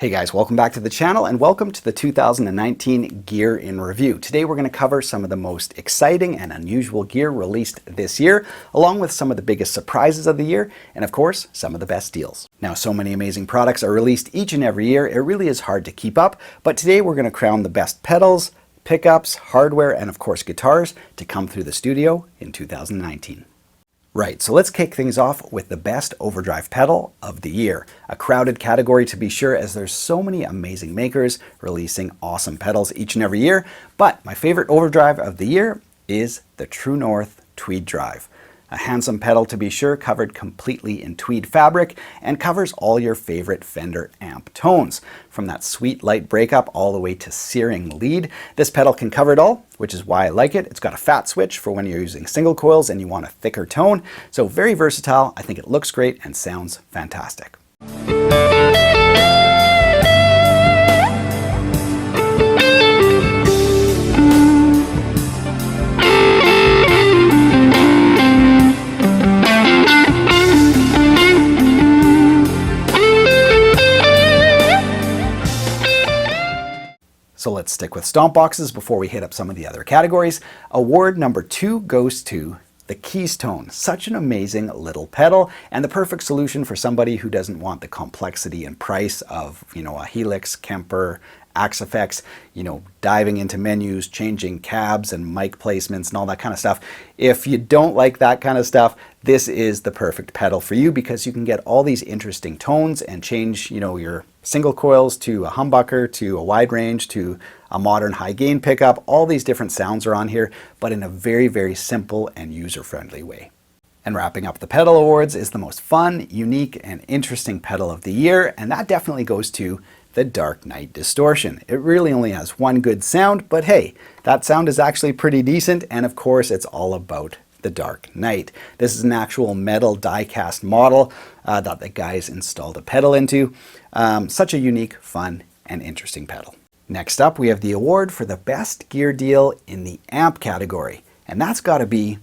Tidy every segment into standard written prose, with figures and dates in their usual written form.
Hey guys, welcome back to the channel and welcome to the 2019 Gear in Review. Today we're going to cover some of the most exciting and unusual gear released this year, along with some of the biggest surprises of the year, and of course, some of the best deals. Now, so many amazing products are released each and every year, it really is hard to keep up, but today we're going to crown the best pedals, pickups, hardware, and of course guitars to come through the studio in 2019. Right, so let's kick things off with the best overdrive pedal of the year. A crowded category to be sure, as there's so many amazing makers releasing awesome pedals each and every year, but my favorite overdrive of the year is the True North Tweed Drive. A handsome pedal to be sure, covered completely in tweed fabric and covers all your favorite Fender amp tones. From that sweet light breakup all the way to searing lead, this pedal can cover it all, which is why I like it. It's got a fat switch for when you're using single coils and you want a thicker tone. So very versatile. I think it looks great and sounds fantastic. So let's stick with stomp boxes before we hit up some of the other categories. Award number 2 goes to the Keystone. Such an amazing little pedal and the perfect solution for somebody who doesn't want the complexity and price of, a Helix, Kemper, Axe effects, diving into menus, changing cabs and mic placements and all that kind of stuff. If you don't like that kind of stuff, this is the perfect pedal for you because you can get all these interesting tones and change, your single coils to a humbucker, to a wide range, to a modern high gain pickup. All these different sounds are on here, but in a very, very simple and user-friendly way. And wrapping up the pedal awards is the most fun, unique, and interesting pedal of the year, and that definitely goes to the Dark Knight Distortion. It really only has one good sound, but hey, that sound is actually pretty decent, and of course it's all about the Dark Knight. This is an actual metal die-cast model that the guys installed a pedal into. Such a unique, fun, and interesting pedal. Next up, we have the award for the best gear deal in the amp category, and that's got to be,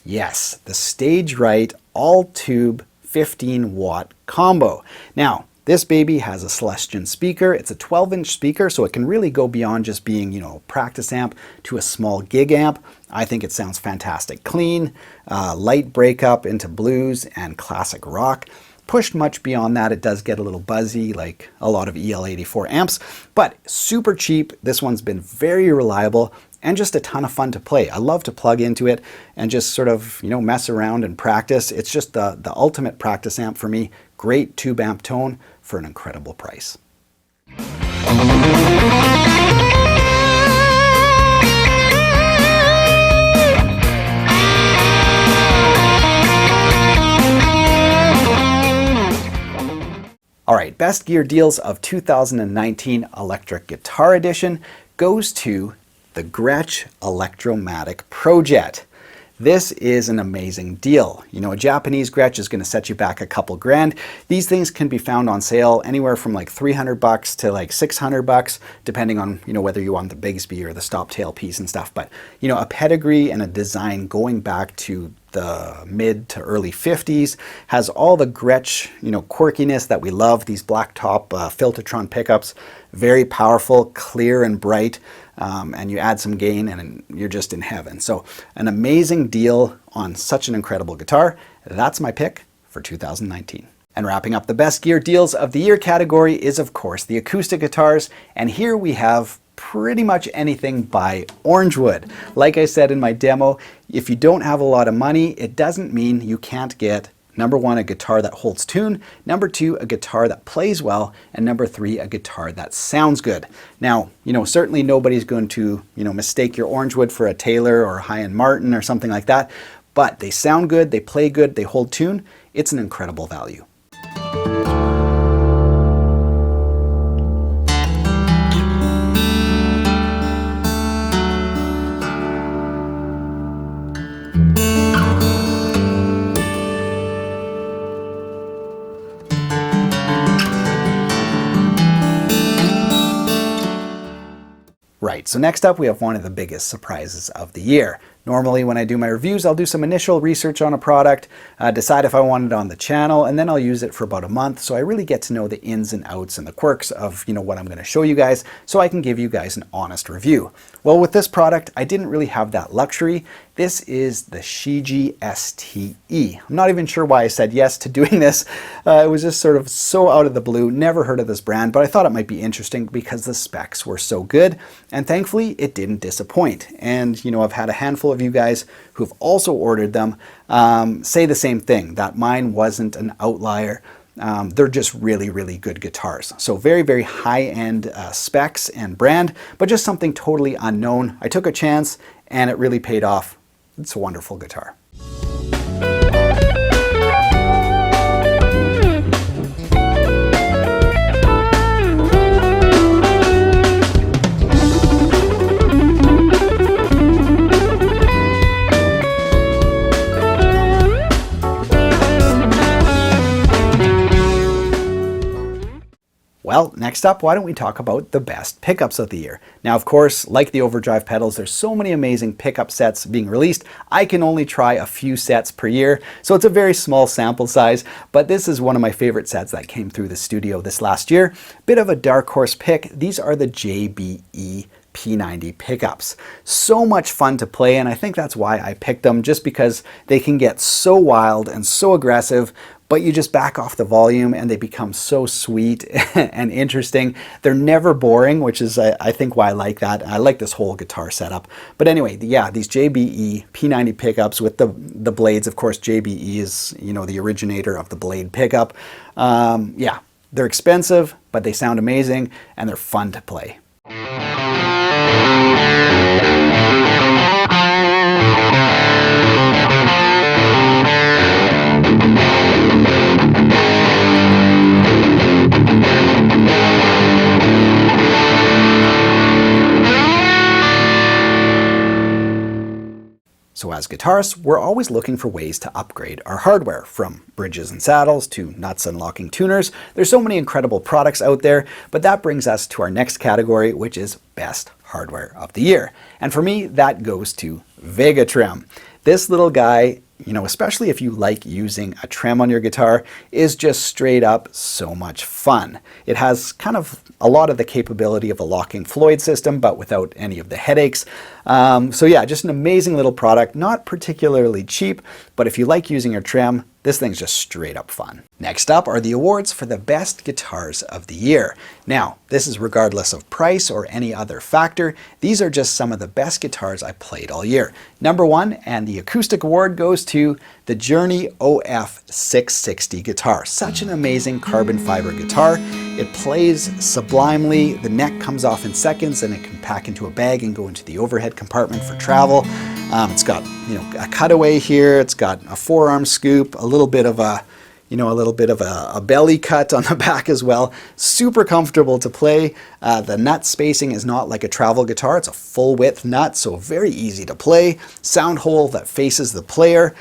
yes, the Stage Right all-tube 15-watt combo. Now, this baby has a Celestion speaker. It's a 12-inch speaker, so it can really go beyond just being, a practice amp to a small gig amp. I think it sounds fantastic. Clean, light breakup into blues and classic rock. Pushed much beyond that, it does get a little buzzy like a lot of EL84 amps, but super cheap. This one's been very reliable and just a ton of fun to play. I love to plug into it and just sort of, mess around and practice. It's just the ultimate practice amp for me. Great tube amp tone for an incredible price. All right, best gear deals of 2019 Electric Guitar Edition goes to the Gretsch Electromatic ProJet. This is an amazing deal. A Japanese Gretsch is going to set you back a couple grand. These things can be found on sale anywhere from like $300 to like $600, depending on, whether you want the Bigsby or the stop tail piece and stuff. But, a pedigree and a design going back to the mid to early 50s, has all the Gretsch, quirkiness that we love. These black top Filtertron pickups, very powerful, clear and bright. And you add some gain and you're just in heaven. So an amazing deal on such an incredible guitar. That's my pick for 2019. And wrapping up the best gear deals of the year category is of course the acoustic guitars. And here we have pretty much anything by Orangewood. Like I said in my demo, if you don't have a lot of money, it doesn't mean you can't get number 1, a guitar that holds tune, number 2, a guitar that plays well, and number 3, a guitar that sounds good. Now, certainly nobody's going to, mistake your Orangewood for a Taylor or a high-end Martin or something like that, but they sound good, they play good, they hold tune. It's an incredible value. Right, so next up we have one of the biggest surprises of the year, Normally when I do my reviews, I'll do some initial research on a product, decide if I want it on the channel, and then I'll use it for about a month. So I really get to know the ins and outs and the quirks of what I'm going to show you guys, so I can give you guys an honest review. Well, with this product, I didn't really have that luxury. This is the Shijii STE. I'm not even sure why I said yes to doing this. It was just sort of so out of the blue, never heard of this brand, but I thought it might be interesting because the specs were so good, and thankfully it didn't disappoint. And I've had a handful of you guys who've also ordered them say the same thing, that mine wasn't an outlier. They're just really, really good guitars. So very, very high-end specs and brand, but just something totally unknown. I took a chance and it really paid off. It's a wonderful guitar. Well, next up, why don't we talk about the best pickups of the year? Now, of course, like the Overdrive pedals, there's so many amazing pickup sets being released. I can only try a few sets per year, so it's a very small sample size, but this is one of my favorite sets that came through the studio this last year. Bit of a dark horse pick. These are the JBE P90 pickups. So much fun to play, and I think that's why I picked them, just because they can get so wild and so aggressive, but you just back off the volume and they become so sweet and interesting. They're never boring, which is I think why I like that. I like this whole guitar setup. But anyway, yeah, these JBE P90 pickups with the blades. Of course, JBE is the originator of the blade pickup. Yeah, they're expensive, but they sound amazing and they're fun to play. So as guitarists, we're always looking for ways to upgrade our hardware, from bridges and saddles to nuts and locking tuners. There's so many incredible products out there, but that brings us to our next category, which is best hardware of the year. And for me, that goes to Vega Trem. This little guy, especially if you like using a trem on your guitar, is just straight up so much fun. It has kind of a lot of the capability of a locking Floyd system, but without any of the headaches. So yeah, just an amazing little product, not particularly cheap, but if you like using your trem, this thing's just straight up fun. Next up are the awards for the best guitars of the year. Now, this is regardless of price or any other factor. These are just some of the best guitars I played all year. Number one, and the acoustic award, goes to the Journey OF660 guitar. Such an amazing carbon fiber guitar. It plays sublimely. The neck comes off in seconds and it can pack into a bag and go into the overhead compartment for travel. It's got a cutaway here. It's got a forearm scoop, a little bit of a belly cut on the back as well. Super comfortable to play. The nut spacing is not like a travel guitar. It's a full width nut, so very easy to play. Sound hole that faces the player.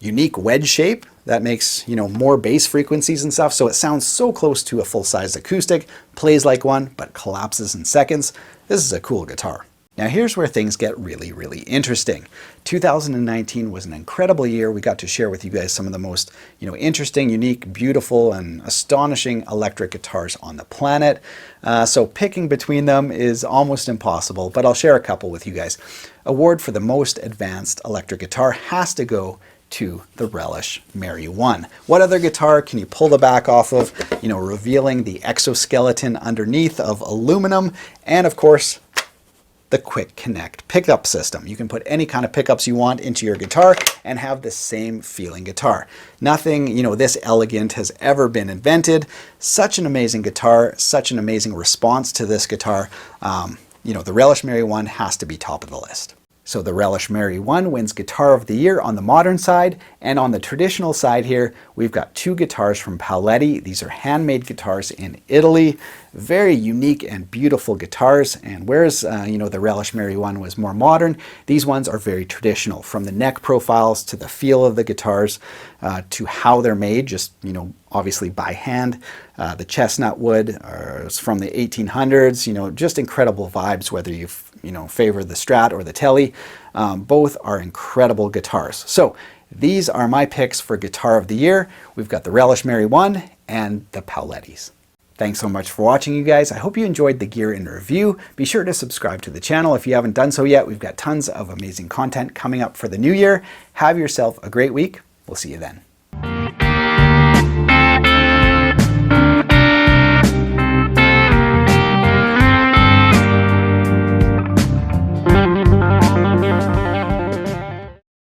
Unique wedge shape that makes more bass frequencies and stuff. So it sounds so close to a full-size acoustic. Plays like one, but collapses in seconds. This is a cool guitar. Now here's where things get really, really interesting. 2019 was an incredible year. We got to share with you guys some of the most, interesting, unique, beautiful, and astonishing electric guitars on the planet. So picking between them is almost impossible, but I'll share a couple with you guys. Award for the most advanced electric guitar has to go to the Relish Mary 1. What other guitar can you pull the back off of, revealing the exoskeleton underneath of aluminum, and of course, the Quick Connect pickup system. You can put any kind of pickups you want into your guitar and have the same feeling guitar. Nothing, this elegant has ever been invented. Such an amazing guitar, such an amazing response to this guitar. The Relish Mary 1 has to be top of the list. So the Relish Mary 1 wins Guitar of the Year on the modern side, and on the traditional side here, we've got two guitars from Paletti. These are handmade guitars in Italy. Very unique and beautiful guitars, and whereas the Relish Mary 1 was more modern, these ones are very traditional, from the neck profiles to the feel of the guitars to how they're made, just obviously by hand. The chestnut wood is from the 1800s, just incredible vibes, whether you've favor the Strat or the Tele. Both are incredible guitars. So these are my picks for Guitar of the Year. We've got the Relish Mary 1 and the Paulettis. Thanks so much for watching, you guys. I hope you enjoyed the gear in review. Be sure to subscribe to the channel if you haven't done so yet. We've got tons of amazing content coming up for the new year. Have yourself a great week. We'll see you then.